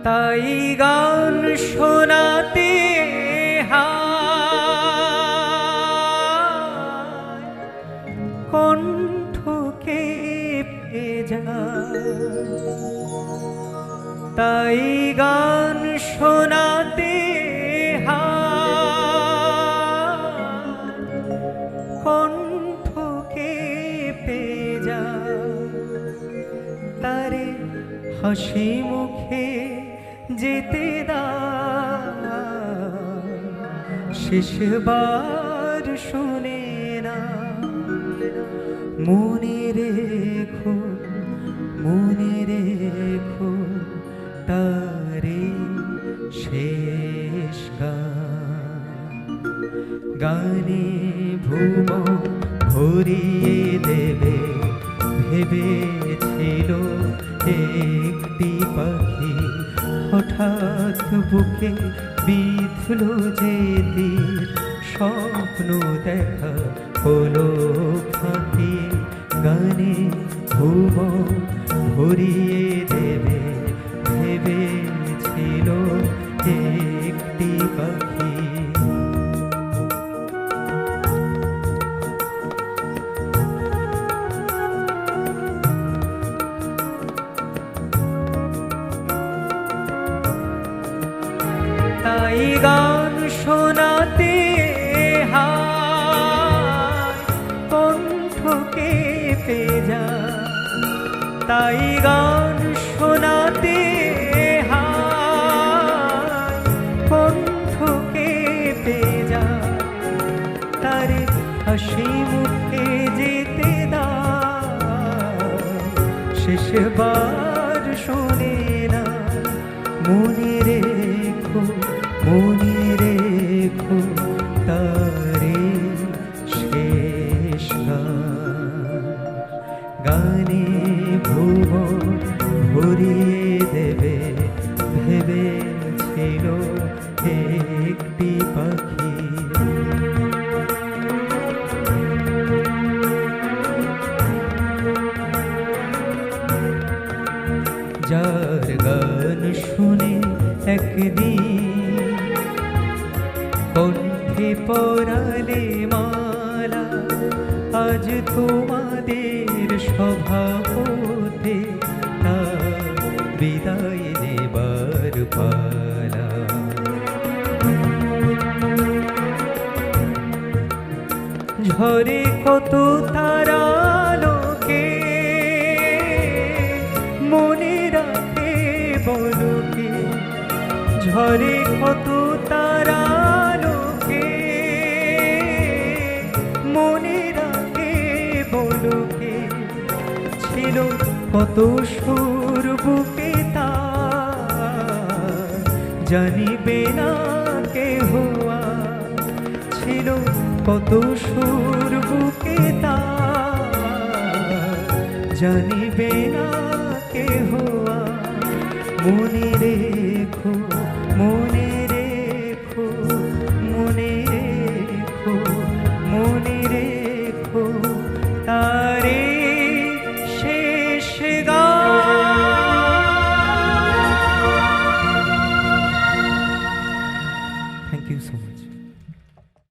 তাই গান শোনাতে হায় কণ্ঠকে ভেজা, তাই গান শোনাতে হায় কণ্ঠকে ভেজা। তারে হাসি মুখে যেতে দাও, শেষবার শুনে না। মনে রেখো, মনে রেখো তারে শেষ গান। গানে ভুবন ভরিয়ে দেবে ভেবেছিল একটি পাখি, হঠাৎ বুকে বিঁধল যে তীর, স্বপ্ন দেখা হলো ফাঁকি। গানে ভুবন ভরিয়ে দেবে ভেবেছিল একটি পাখি। তাই গান শোনাতে হায় কণ্ঠকে ভেজা, তাই গান শোনাতে হায় কণ্ঠকে ভেজা। তারে হাসি মুখে যেতে দাও, শেষবার শোনে না। মনে রেখো, মনে রেখো তারে শেষ গান। গানে ভুবন ভরিয়ে দেবে ভেবেছিল একটি পাখি। যার গান শুনে একদিন কণ্ঠে পরালে মালা, আজ তোমাদের স্বভাবতে তার বিদায় নেবার পালা। ঝরে কত তারা লোকে মনে রাখে বলো কে, ঝরে কত তারা লোকে মনে রাখে বলো কে। ছিল কত সুর বুকে তার, জানিবে না কেহ আর। ছিল কত সুর বুকে তার, জানিবে না কেহ আর। মনে রেখো,